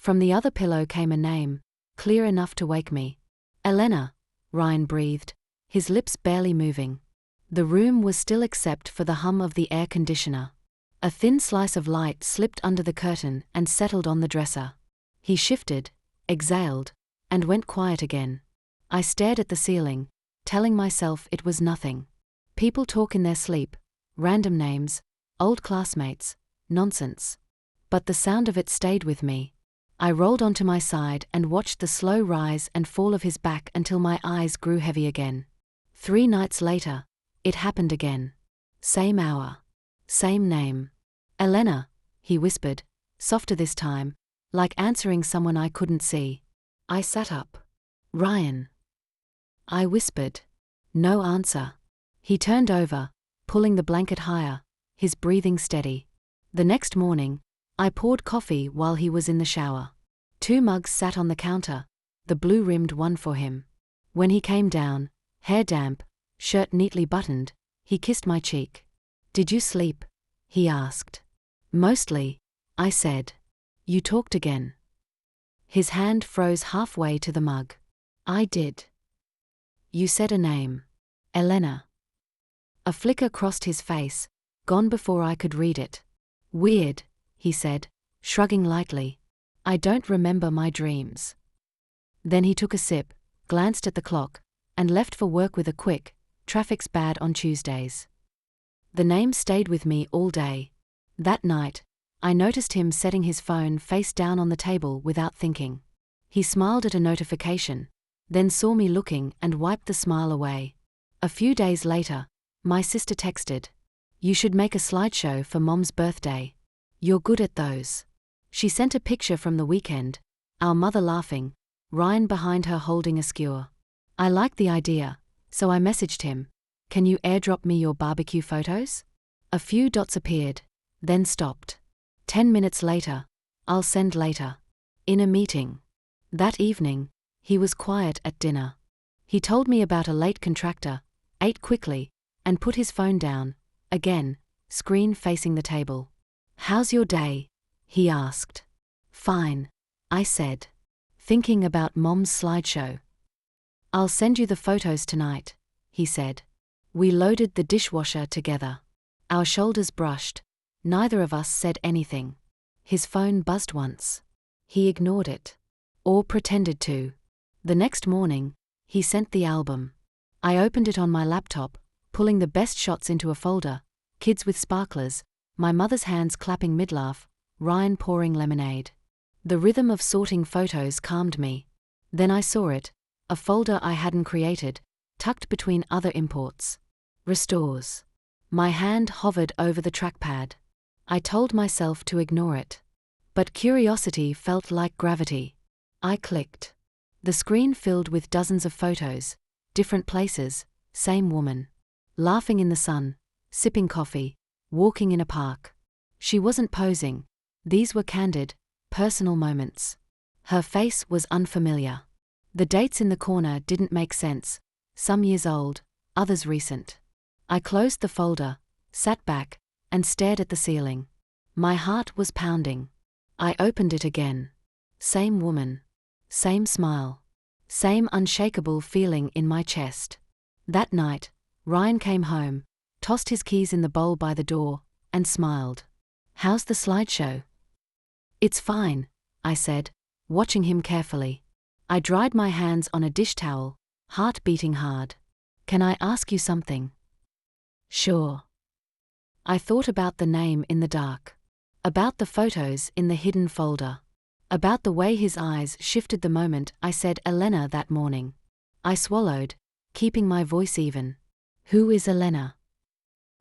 From the other pillow came a name, clear enough to wake me. Elena, Ryan breathed, his lips barely moving. The room was still except for the hum of the air conditioner. A thin slice of light slipped under the curtain and settled on the dresser. He shifted, exhaled, and went quiet again. I stared at the ceiling, telling myself it was nothing. People talk in their sleep, random names, old classmates, nonsense. But the sound of it stayed with me. I rolled onto my side and watched the slow rise and fall of his back until my eyes grew heavy again. 3 nights later, it happened again. Same hour. Same name. Elena, he whispered, softer this time, like answering someone I couldn't see. I sat up. Ryan. I whispered. No answer. He turned over, pulling the blanket higher, his breathing steady. The next morning, I poured coffee while he was in the shower. 2 mugs sat on the counter, the blue-rimmed one for him. When he came down, hair damp, shirt neatly buttoned, he kissed my cheek. Did you sleep? He asked. Mostly, I said. You talked again. His hand froze halfway to the mug. I did. You said a name. Elena. A flicker crossed his face, gone before I could read it. Weird, he said, shrugging lightly. I don't remember my dreams. Then he took a sip, glanced at the clock, and left for work with a quick, traffic's bad on Tuesdays. The name stayed with me all day. That night, I noticed him setting his phone face down on the table without thinking. He smiled at a notification, then saw me looking and wiped the smile away. A few days later, my sister texted. You should make a slideshow for Mom's birthday. You're good at those. She sent a picture from the weekend, our mother laughing, Ryan behind her holding a skewer. I liked the idea, so I messaged him. Can you airdrop me your barbecue photos? A few dots appeared, then stopped. 10 minutes later, I'll send later. In a meeting. That evening, he was quiet at dinner. He told me about a late contractor, ate quickly, and put his phone down, again, screen facing the table. How's your day? He asked. Fine, I said. Thinking about Mom's slideshow. I'll send you the photos tonight, he said. We loaded the dishwasher together. Our shoulders brushed. Neither of us said anything. His phone buzzed once. He ignored it. Or pretended to. The next morning, he sent the album. I opened it on my laptop, pulling the best shots into a folder, kids with sparklers, my mother's hands clapping mid-laugh, Ryan pouring lemonade. The rhythm of sorting photos calmed me. Then I saw it, a folder I hadn't created, tucked between other imports. Restores. My hand hovered over the trackpad. I told myself to ignore it. But curiosity felt like gravity. I clicked. The screen filled with dozens of photos, different places, same woman. Laughing in the sun, sipping coffee, walking in a park. She wasn't posing. These were candid, personal moments. Her face was unfamiliar. The dates in the corner didn't make sense, some years old, others recent. I closed the folder, sat back, and stared at the ceiling. My heart was pounding. I opened it again. Same woman. Same smile. Same unshakable feeling in my chest. That night, Ryan came home, tossed his keys in the bowl by the door, and smiled. How's the slideshow? It's fine, I said, watching him carefully. I dried my hands on a dish towel, heart beating hard. Can I ask you something? Sure. I thought about the name in the dark. About the photos in the hidden folder. About the way his eyes shifted the moment I said Elena that morning. I swallowed, keeping my voice even. Who is Elena?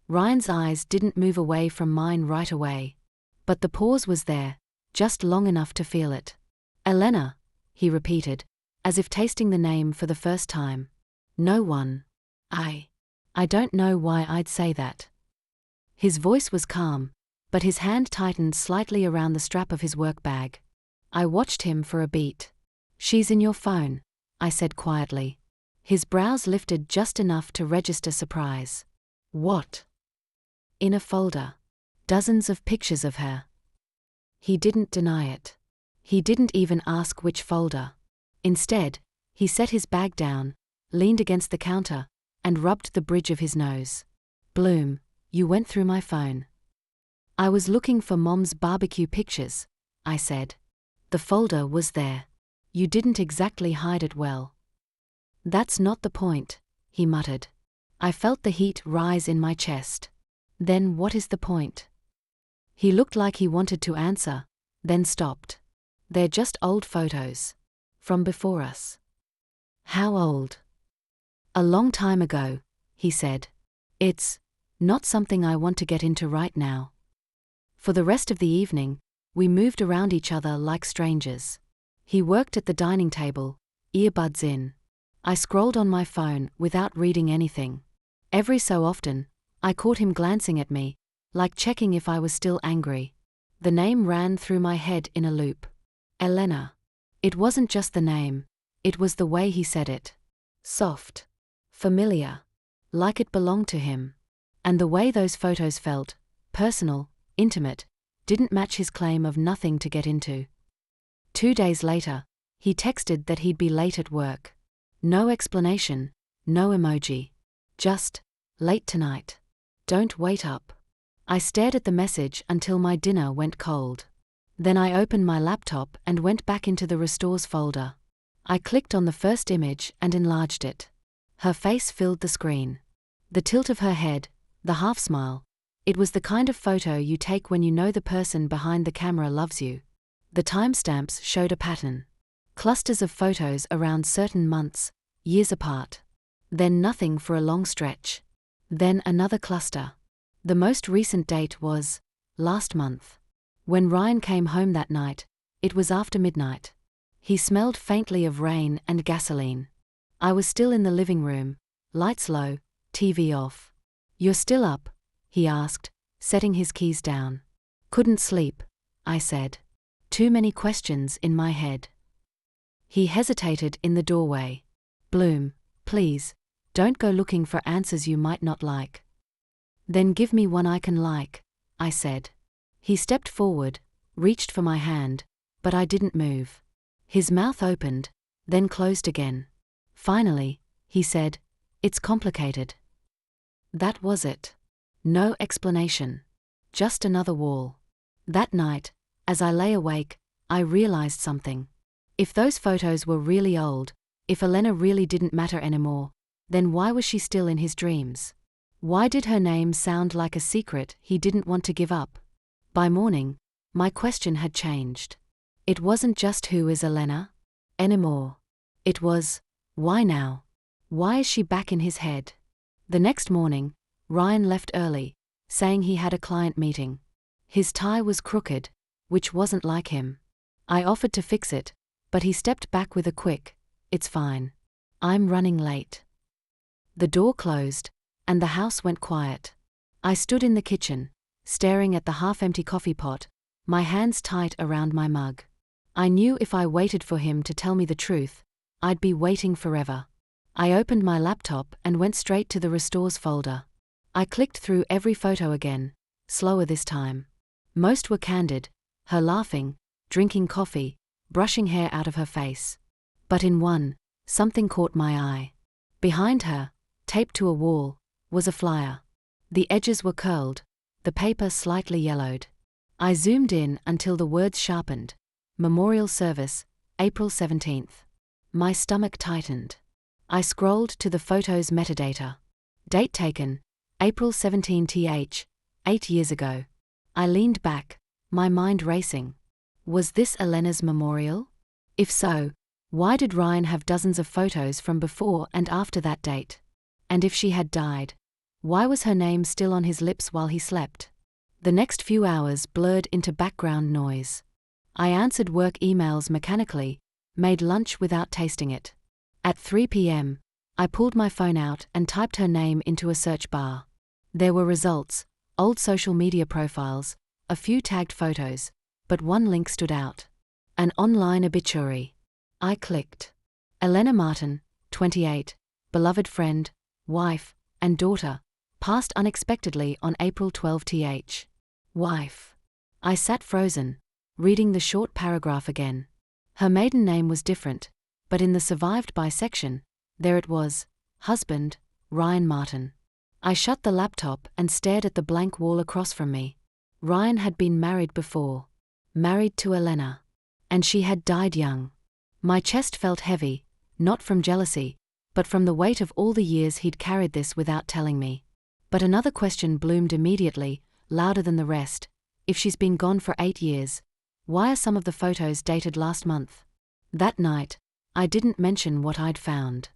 Ryan's eyes didn't move away from mine right away. But the pause was there, just long enough to feel it. Elena, he repeated, as if tasting the name for the first time. No one. I don't know why I'd say that. His voice was calm, but his hand tightened slightly around the strap of his work bag. I watched him for a beat. She's in your phone, I said quietly. His brows lifted just enough to register surprise. What? In a folder. Dozens of pictures of her. He didn't deny it. He didn't even ask which folder. Instead, he set his bag down, leaned against the counter, and rubbed the bridge of his nose. Bloom, you went through my phone. I was looking for Mom's barbecue pictures, I said. The folder was there. You didn't exactly hide it well. That's not the point, he muttered. I felt the heat rise in my chest. Then what is the point? He looked like he wanted to answer, then stopped. They're just old photos. From before us. How old? A long time ago, he said. It's not something I want to get into right now. For the rest of the evening, we moved around each other like strangers. He worked at the dining table, earbuds in. I scrolled on my phone without reading anything. Every so often, I caught him glancing at me, like checking if I was still angry. The name ran through my head in a loop. Elena. It wasn't just the name, it was the way he said it. Soft. Familiar. Like it belonged to him. And the way those photos felt, personal, intimate, didn't match his claim of nothing to get into. 2 days later, he texted that he'd be late at work. No explanation, no emoji. Just, late tonight. Don't wait up. I stared at the message until my dinner went cold. Then I opened my laptop and went back into the Restores folder. I clicked on the first image and enlarged it. Her face filled the screen. The tilt of her head, the half smile. It was the kind of photo you take when you know the person behind the camera loves you. The timestamps showed a pattern. Clusters of photos around certain months, years apart. Then nothing for a long stretch. Then another cluster. The most recent date was last month. When Ryan came home that night, it was after midnight. He smelled faintly of rain and gasoline. I was still in the living room, lights low, TV off. You're still up? He asked, setting his keys down. Couldn't sleep, I said. Too many questions in my head. He hesitated in the doorway. Bloom, please, don't go looking for answers you might not like. Then give me one I can like, I said. He stepped forward, reached for my hand, but I didn't move. His mouth opened, then closed again. Finally, he said, it's complicated. That was it. No explanation. Just another wall. That night, as I lay awake, I realized something. If those photos were really old, if Elena really didn't matter anymore, then why was she still in his dreams? Why did her name sound like a secret he didn't want to give up? By morning, my question had changed. It wasn't just who is Elena anymore. It was, why now? Why is she back in his head? The next morning, Ryan left early, saying he had a client meeting. His tie was crooked, which wasn't like him. I offered to fix it, but he stepped back with a quick, it's fine. I'm running late. The door closed, and the house went quiet. I stood in the kitchen, staring at the half-empty coffee pot, my hands tight around my mug. I knew if I waited for him to tell me the truth, I'd be waiting forever. I opened my laptop and went straight to the Restores folder. I clicked through every photo again, slower this time. Most were candid, her laughing, drinking coffee, brushing hair out of her face. But in one, something caught my eye. Behind her, taped to a wall, was a flyer. The edges were curled, the paper slightly yellowed. I zoomed in until the words sharpened. Memorial Service, April 17th. My stomach tightened. I scrolled to the photo's metadata. Date taken, April 17th, 8 years ago. I leaned back, my mind racing. Was this Elena's memorial? If so, why did Ryan have dozens of photos from before and after that date? And if she had died, why was her name still on his lips while he slept? The next few hours blurred into background noise. I answered work emails mechanically, made lunch without tasting it. At 3 p.m., I pulled my phone out and typed her name into a search bar. There were results, old social media profiles, a few tagged photos, but one link stood out. An online obituary. I clicked. Elena Martin, 28, beloved friend, wife, and daughter, passed unexpectedly on April 12th. Wife. I sat frozen, reading the short paragraph again. Her maiden name was different, but in the survived by section, there it was, husband, Ryan Martin. I shut the laptop and stared at the blank wall across from me. Ryan had been married before. Married to Elena. And she had died young. My chest felt heavy, not from jealousy, but from the weight of all the years he'd carried this without telling me. But another question bloomed immediately, louder than the rest. If she's been gone for 8 years, why are some of the photos dated last month? That night, I didn't mention what I'd found.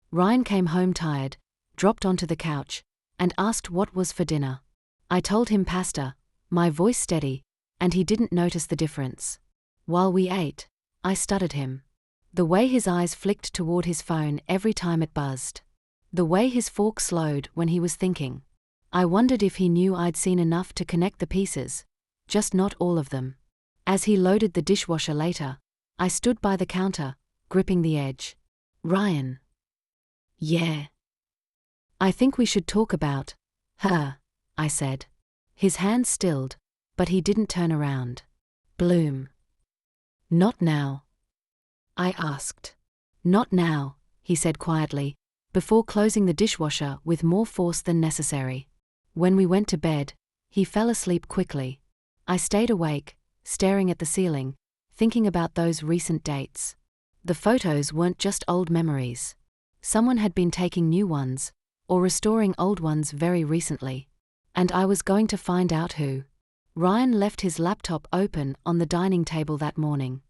Ryan came home tired, dropped onto the couch, and asked what was for dinner. I told him pasta, my voice steady, and he didn't notice the difference. While we ate, I studied him. The way his eyes flicked toward his phone every time it buzzed. The way his fork slowed when he was thinking. I wondered if he knew I'd seen enough to connect the pieces, just not all of them. As he loaded the dishwasher later, I stood by the counter, gripping the edge. Ryan. Yeah. I think we should talk about her, I said. His hand stilled, but he didn't turn around. Bloom. Not now. I asked. Not now, he said quietly, before closing the dishwasher with more force than necessary. When we went to bed, he fell asleep quickly. I stayed awake, staring at the ceiling, thinking about those recent dates. The photos weren't just old memories. Someone had been taking new ones, or restoring old ones very recently. And I was going to find out who. Ryan left his laptop open on the dining table that morning.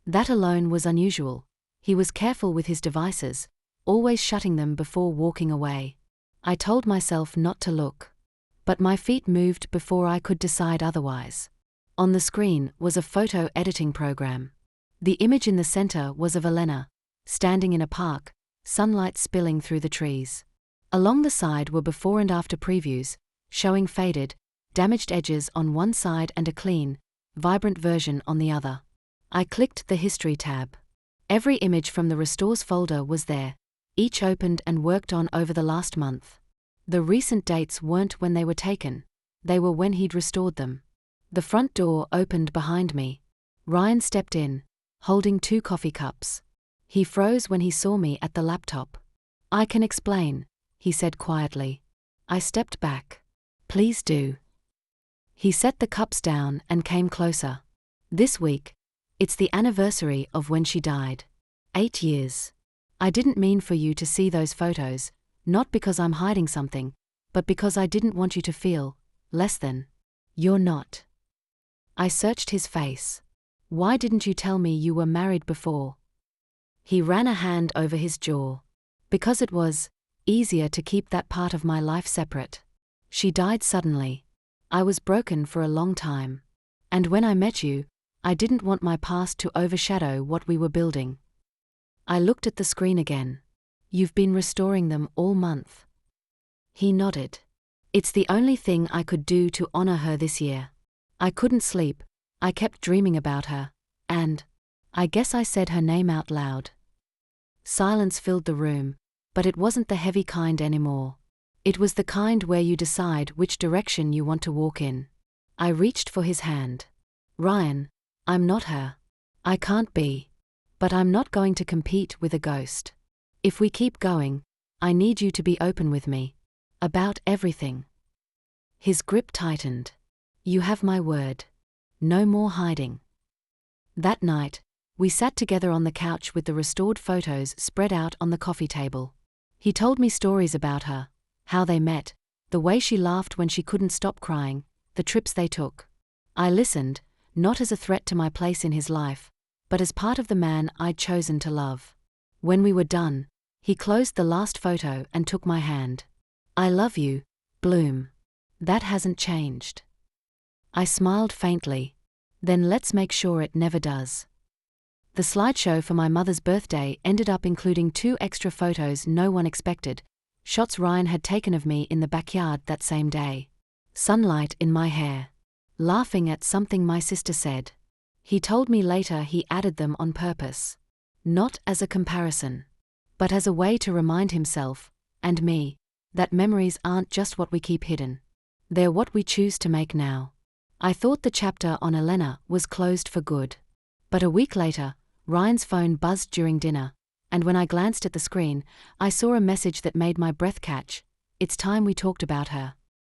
That alone was unusual. He was careful with his devices, always shutting them before walking away. I told myself not to look. But my feet moved before I could decide otherwise. On the screen was a photo editing program. The image in the center was of Elena, standing in a park, sunlight spilling through the trees. Along the side were before and after previews, showing faded, damaged edges on one side and a clean, vibrant version on the other. I clicked the History tab. Every image from the Restores folder was there, each opened and worked on over the last month. The recent dates weren't when they were taken, they were when he'd restored them. The front door opened behind me. Ryan stepped in, holding 2 coffee cups. He froze when he saw me at the laptop. I can explain, he said quietly. I stepped back. Please do. He set the cups down and came closer. This week, it's the anniversary of when she died. 8 years. I didn't mean for you to see those photos, not because I'm hiding something, but because I didn't want you to feel less than. You're not. I searched his face. Why didn't you tell me you were married before? He ran a hand over his jaw. Because it was easier to keep that part of my life separate. She died suddenly. I was broken for a long time. And when I met you, I didn't want my past to overshadow what we were building. I looked at the screen again. You've been restoring them all month. He nodded. It's the only thing I could do to honor her this year. I couldn't sleep, I kept dreaming about her, and I guess I said her name out loud. Silence filled the room, but it wasn't the heavy kind anymore. It was the kind where you decide which direction you want to walk in. I reached for his hand. Ryan, I'm not her. I can't be. But I'm not going to compete with a ghost. If we keep going, I need you to be open with me. About everything. His grip tightened. You have my word. No more hiding. That night, we sat together on the couch with the restored photos spread out on the coffee table. He told me stories about her, how they met, the way she laughed when she couldn't stop crying, the trips they took. I listened, not as a threat to my place in his life, but as part of the man I'd chosen to love. When we were done, he closed the last photo and took my hand. I love you, Bloom. That hasn't changed. I smiled faintly. Then let's make sure it never does. The slideshow for my mother's birthday ended up including 2 extra photos no one expected, shots Ryan had taken of me in the backyard that same day. Sunlight in my hair. Laughing at something my sister said. He told me later he added them on purpose. Not as a comparison, but as a way to remind himself, and me, that memories aren't just what we keep hidden. They're what we choose to make now. I thought the chapter on Elena was closed for good. But a week later, Ryan's phone buzzed during dinner, and when I glanced at the screen, I saw a message that made my breath catch. It's time we talked about her.